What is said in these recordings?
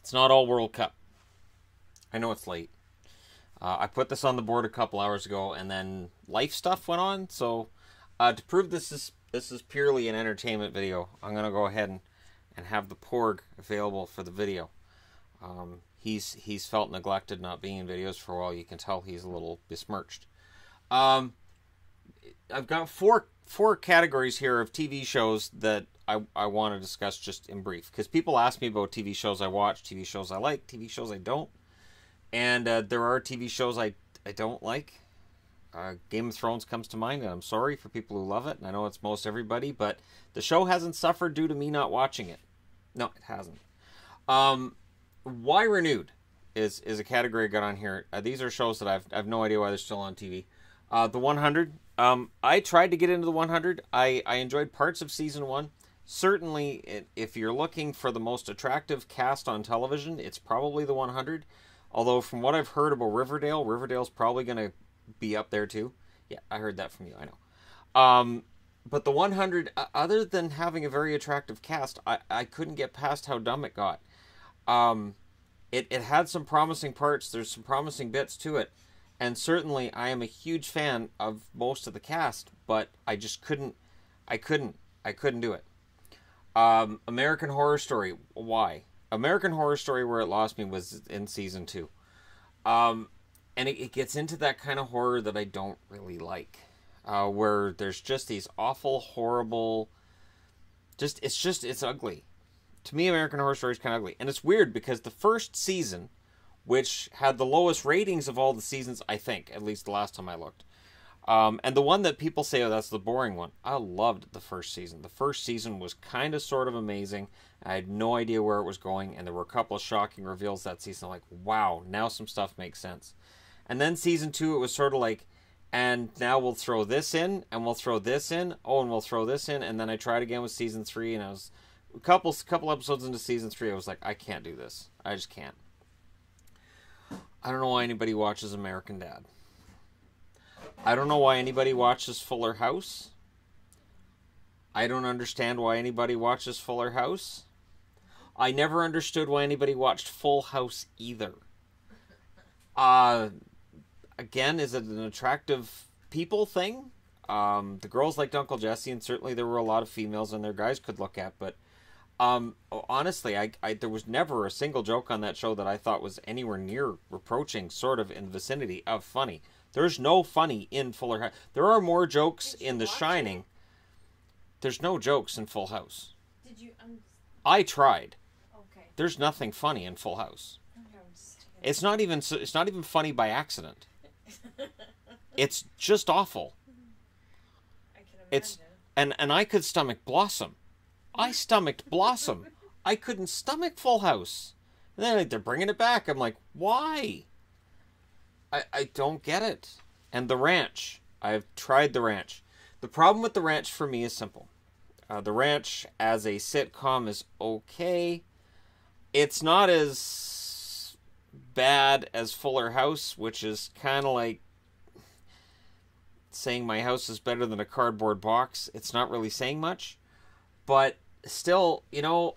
It's not all World Cup. I know it's late. I put this on the board a couple hours ago, and then life stuff went on. So to prove this is purely an entertainment video, I'm gonna go ahead and have the Porg available for the video. He's felt neglected not being in videos for a while. You can tell he's a little besmirched. I've got four categories here of TV shows that I want to discuss just in brief, because people ask me about TV shows I watch, TV shows I like, TV shows I don't, and there are TV shows I don't like. Game of Thrones comes to mind, and I'm sorry for people who love it, and I know it's most everybody, but the show hasn't suffered due to me not watching it. No, it hasn't. Why Renewed is a category I got on here. These are shows that I've no idea why they're still on TV. The 100. I tried to get into the 100. I enjoyed parts of season 1. Certainly, if you're looking for the most attractive cast on television, it's probably the 100. Although, from what I've heard about Riverdale, Riverdale's probably going to be up there too. Yeah, I heard that from you, I know. But the 100, other than having a very attractive cast, I couldn't get past how dumb it got. It had some promising parts. There's some promising bits to it. And certainly, I am a huge fan of most of the cast, but I just couldn't do it. American Horror Story, why? American Horror Story, where it lost me, was in season 2. And it gets into that kind of horror that I don't really like. Where there's just these awful, horrible... It's ugly. To me, American Horror Story is kind of ugly. And it's weird, because the first season, which had the lowest ratings of all the seasons, I think, at least the last time I looked. And the one that people say, oh, that's the boring one. I loved the first season. The first season was kind of sort of amazing. I had no idea where it was going, and there were a couple of shocking reveals that season. I'm like, wow, now some stuff makes sense. And then season 2, it was sort of like, and now we'll throw this in, and we'll throw this in, oh, and we'll throw this in. And then I tried again with season 3, and I was a couple episodes into season 3, I was like, I can't do this. I just can't. I don't know why anybody watches American Dad. I don't know why anybody watches Fuller House. I don't understand why anybody watches Fuller House. I never understood why anybody watched Full House either. Again, is it an attractive people thing? The girls liked Uncle Jesse, and certainly there were a lot of females and their guys could look at, but honestly, there was never a single joke on that show that I thought was anywhere near approaching sort of in the vicinity of funny. There's no funny in Fuller House. There are more jokes in The Shining. There's no jokes in Full House. Did you? I tried. Okay. There's nothing funny in Full House. It's not even funny by accident. It's just awful. I can imagine. And I could stomach Blossom. I stomached Blossom. I couldn't stomach Full House. And then they're bringing it back. I'm like, why? I don't get it. And The Ranch. I've tried The Ranch. The problem with The Ranch for me is simple. The Ranch as a sitcom is okay. It's not as bad as Fuller House, which is kind of like saying my house is better than a cardboard box. It's not really saying much. But still, you know,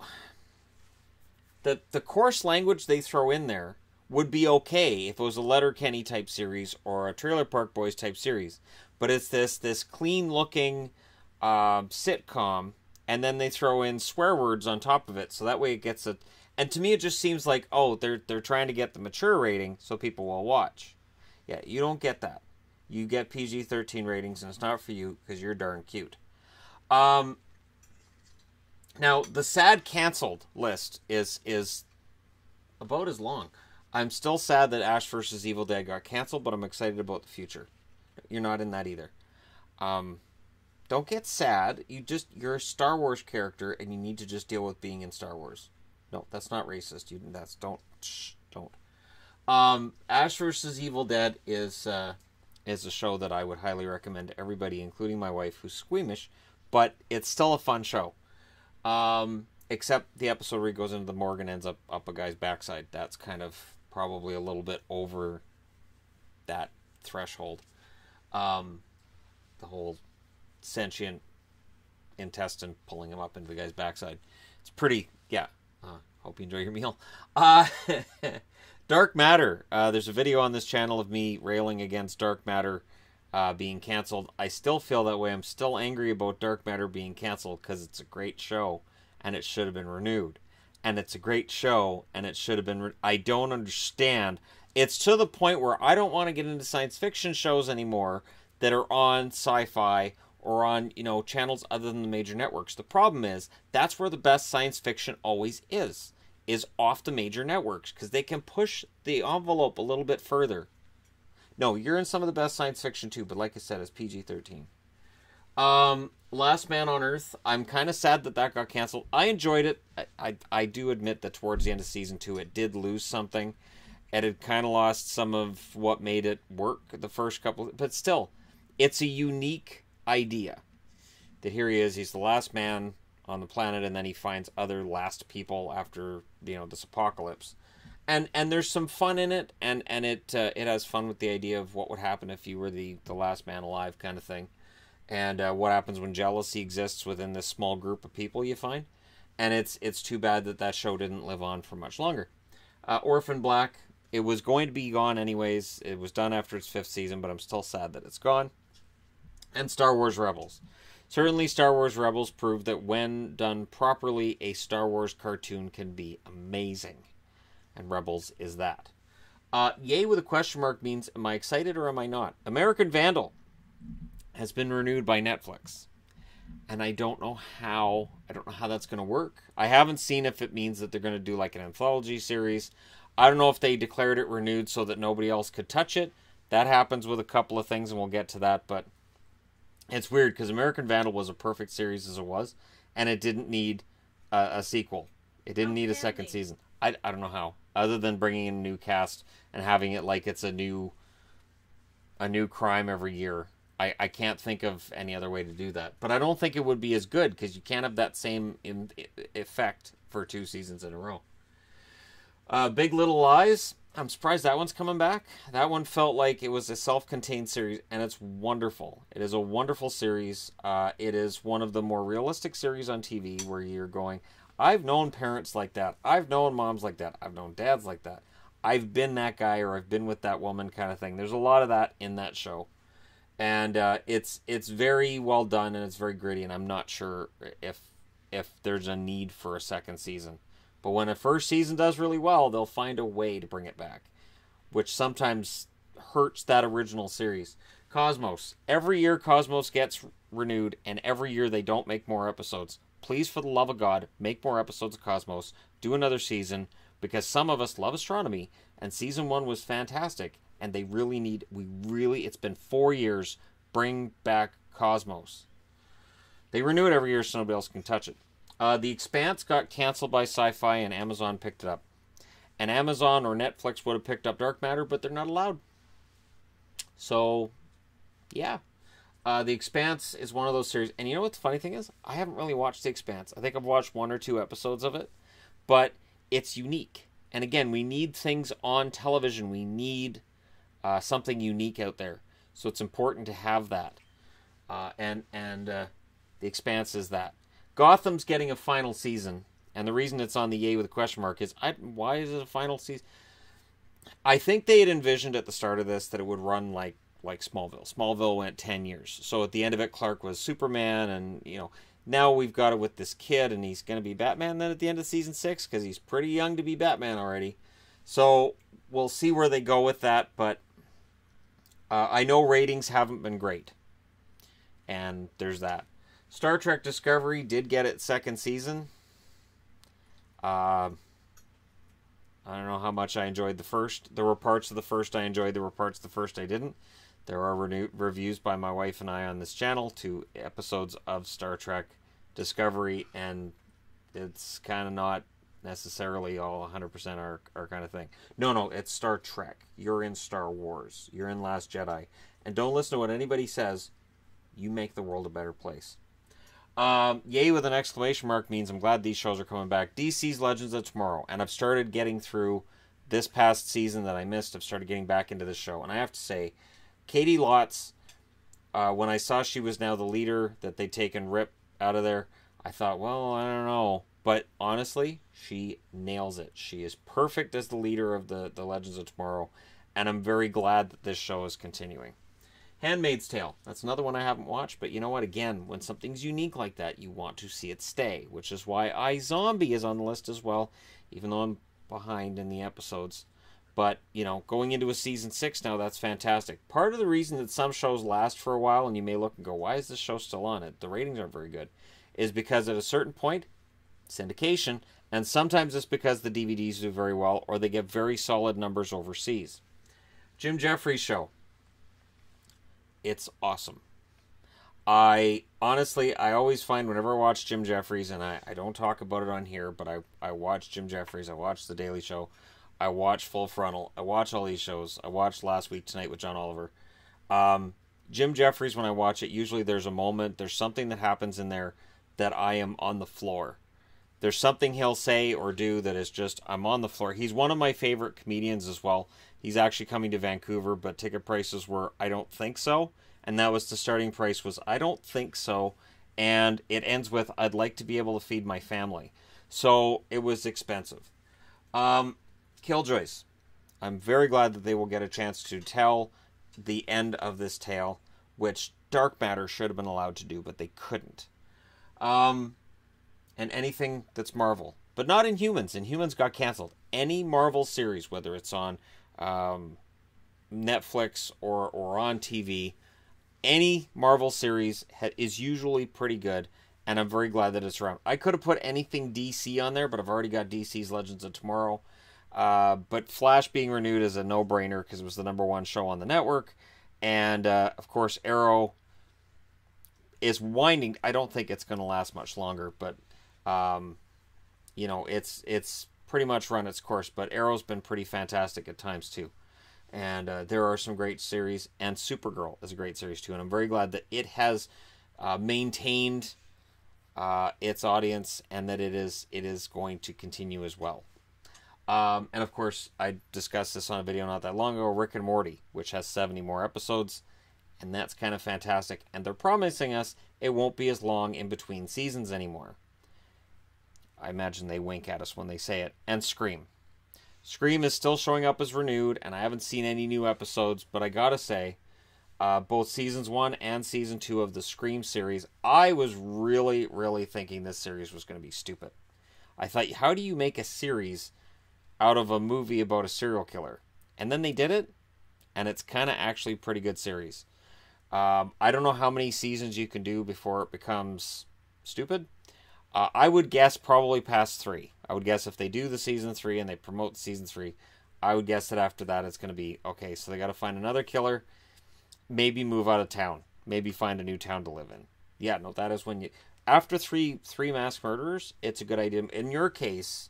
the coarse language they throw in there would be okay if it was a Letterkenny type series or a Trailer Park Boys type series. But it's this clean-looking sitcom, and then they throw in swear words on top of it, so that way it gets a... And to me, it just seems like, oh, they're trying to get the mature rating so people will watch. Yeah, you don't get that. You get PG-13 ratings, and it's not for you because you're darn cute. Now, the sad canceled list is about as long. I'm still sad that Ash vs. Evil Dead got canceled, but I'm excited about the future. You're not in that either. Don't get sad. You're a Star Wars character, and you need to just deal with being in Star Wars. No, that's not racist. Don't. Ash vs. Evil Dead is a show that I would highly recommend to everybody, including my wife, who's squeamish, but it's still a fun show. Except the episode where he goes into the morgue and ends up a guy's backside. That's kind of probably a little bit over that threshold. The whole sentient intestine pulling him up into the guy's backside. It's pretty, yeah. Hope you enjoy your meal. Uh, Dark Matter. There's a video on this channel of me railing against Dark Matter being canceled. I still feel that way. I'm still angry about Dark Matter being canceled because it's a great show and it should have been renewed. And it's a great show and it should have been... I don't understand. It's to the point where I don't want to get into science fiction shows anymore that are on sci-fi or on, you know, channels other than the major networks. The problem is that's where the best science fiction always is off the major networks because they can push the envelope a little bit further. No, you're in some of the best science fiction too, but like I said, it's PG-13. Last Man on Earth. I'm kind of sad that got canceled. I enjoyed it. I do admit that towards the end of season 2, it did lose something. It had kind of lost some of what made it work the first couple, but still, it's a unique idea that here he is, he's the last man on the planet, and then he finds other last people after, you know, this apocalypse, and there's some fun in it, and it has fun with the idea of what would happen if you were the last man alive kind of thing, and what happens when jealousy exists within this small group of people you find, and it's too bad that show didn't live on for much longer. Orphan Black, it was going to be gone anyways. It was done after its 5th season, but I'm still sad that it's gone. And Star Wars Rebels. Certainly Star Wars Rebels proved that when done properly, a Star Wars cartoon can be amazing. And Rebels is that. Yay with a question mark means, am I excited or am I not? American Vandal has been renewed by Netflix. And I don't know how that's going to work. I haven't seen if it means that they're going to do like an anthology series. I don't know if they declared it renewed so that nobody else could touch it. That happens with a couple of things, and we'll get to that, but it's weird because American Vandal was a perfect series as it was, and it didn't need a sequel. It didn't need a second season. I don't know how, other than bringing in a new cast and having it like it's a new crime every year. I can't think of any other way to do that. But I don't think it would be as good because you can't have that same effect for 2 seasons in a row. Big Little Lies. I'm surprised that one's coming back. That one felt like it was a self-contained series, and it's wonderful. It is a wonderful series. It is one of the more realistic series on TV where you're going, I've known parents like that. I've known moms like that. I've known dads like that. I've been that guy or I've been with that woman kind of thing. There's a lot of that in that show. And it's very well done, and it's very gritty, and I'm not sure if there's a need for a second season. But when a first season does really well, they'll find a way to bring it back, which sometimes hurts that original series. Cosmos. Every year Cosmos gets renewed, and every year they don't make more episodes. Please, for the love of God, make more episodes of Cosmos. Do another season, because some of us love astronomy, and season 1 was fantastic, and they really need... It's been 4 years. Bring back Cosmos. They renew it every year so nobody else can touch it. The Expanse got canceled by Sci-Fi and Amazon picked it up. And Amazon or Netflix would have picked up Dark Matter, but they're not allowed. So, yeah. The Expanse is one of those series. And you know what the funny thing is? I haven't really watched The Expanse. I think I've watched 1 or 2 episodes of it. But it's unique. And again, we need things on television. We need something unique out there. So it's important to have that. And The Expanse is that. Gotham's getting a final season, and the reason it's on the yay with a question mark is, why is it a final season? I think they had envisioned at the start of this that it would run like Smallville. Smallville went 10 years. So at the end of it, Clark was Superman, and, you know, now we've got it with this kid, and he's going to be Batman then at the end of season 6, because he's pretty young to be Batman already. So we'll see where they go with that, but I know ratings haven't been great. And there's that. Star Trek Discovery did get its 2nd season. I don't know how much I enjoyed the first. There were parts of the first I enjoyed. There were parts of the first I didn't. There are reviews by my wife and I on this channel to episodes of Star Trek Discovery, and it's kind of not necessarily all 100% our kind of thing. No, it's Star Trek. You're in Star Wars. You're in Last Jedi. And don't listen to what anybody says. You make the world a better place. Yay with an exclamation mark means I'm glad these shows are coming back. DC's Legends of Tomorrow, and I've started getting through this past season that I missed. I've started getting back into this show, and I have to say, Katie Lotz, when I saw she was now the leader, that they'd taken Rip out of there, I thought, well, I don't know. But honestly, she nails it. She is perfect as the leader of the Legends of Tomorrow, and I'm very glad that this show is continuing. Handmaid's Tale. That's another one I haven't watched, but you know what? Again, when something's unique like that, you want to see it stay, which is why iZombie is on the list as well, even though I'm behind in the episodes. But, you know, going into a season 6 now, that's fantastic. Part of the reason that some shows last for a while, and you may look and go, why is this show still on? The ratings aren't very good, is because at a certain point, syndication, and sometimes it's because the DVDs do very well, or they get very solid numbers overseas. Jim Jeffries show. It's awesome. I always find whenever I watch Jim Jeffries, and I don't talk about it on here, but I watch Jim Jeffries, I watch The Daily Show, I watch Full Frontal, I watch all these shows, I watched Last Week Tonight with John Oliver. Jim Jeffries, when I watch it, usually there's a moment, there's something that happens in there that I am on the floor. There's something he'll say or do that is just, I'm on the floor. He's one of my favorite comedians as well. He's actually coming to Vancouver, but ticket prices were, I don't think so. And that was the starting price was, I don't think so. And it ends with, I'd like to be able to feed my family. So it was expensive. Killjoys. I'm very glad that they will get a chance to tell the end of this tale, which Dark Matter should have been allowed to do, but they couldn't. And anything that's Marvel. But not Inhumans. Inhumans got canceled. Any Marvel series, whether it's on Netflix or on TV, any Marvel series is usually pretty good, and I'm very glad that it's around. I could have put anything DC on there, but I've already got DC's Legends of Tomorrow. But Flash being renewed is a no-brainer because it was the #1 show on the network. And, of course, Arrow is winding. I don't think it's going to last much longer, but, you know, it's pretty much run its course. But Arrow's been pretty fantastic at times, too. And there are some great series, and Supergirl is a great series, too. And I'm very glad that it has maintained its audience and that it is going to continue as well. And of course, I discussed this on a video not that long ago, Rick and Morty, which has 70 more episodes, and that's kind of fantastic. And they're promising us it won't be as long in between seasons anymore. I imagine they wink at us when they say it. And Scream. Scream is still showing up as renewed, and I haven't seen any new episodes, but I gotta say, both seasons 1 and season 2 of the Scream series, I was really, really thinking this series was going to be stupid. I thought, how do you make a series out of a movie about a serial killer? And then they did it, and it's kind of actually a pretty good series. I don't know how many seasons you can do before it becomes stupid. I would guess probably past 3. I would guess if they do the season 3 and they promote season 3, I would guess that after that it's going to be, okay, so they got to find another killer, maybe move out of town, maybe find a new town to live in. Yeah, no, that is when you, after three mass murderers, it's a good idea. In your case,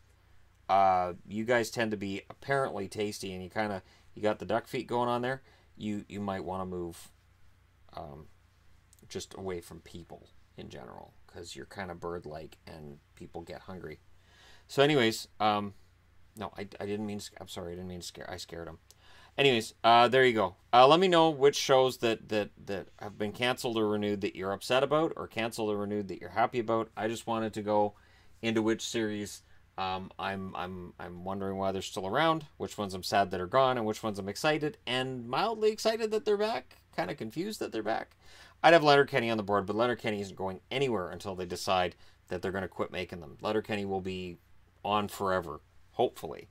you guys tend to be apparently tasty, and you got the duck feet going on there. You might want to move just away from people in general, because you're kind of bird-like and people get hungry. So anyways, no, I didn't mean to, I'm sorry, I didn't mean to scare, I scared him. Anyways, there you go. Let me know which shows that have been canceled or renewed that you're upset about, or canceled or renewed that you're happy about. I just wanted to go into which series I'm wondering why they're still around, which ones I'm sad that are gone, and which ones I'm excited and mildly excited that they're back, kind of confused that they're back. I'd have Letterkenny on the board, but Letterkenny isn't going anywhere until they decide that they're going to quit making them. Letterkenny will be on forever, hopefully.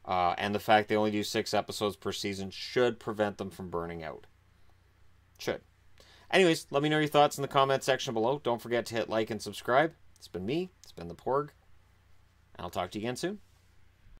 And the fact they only do 6 episodes per season should prevent them from burning out. Should. Anyways, let me know your thoughts in the comment section below. Don't forget to hit like and subscribe. It's been me. It's been the Porg. And I'll talk to you again soon.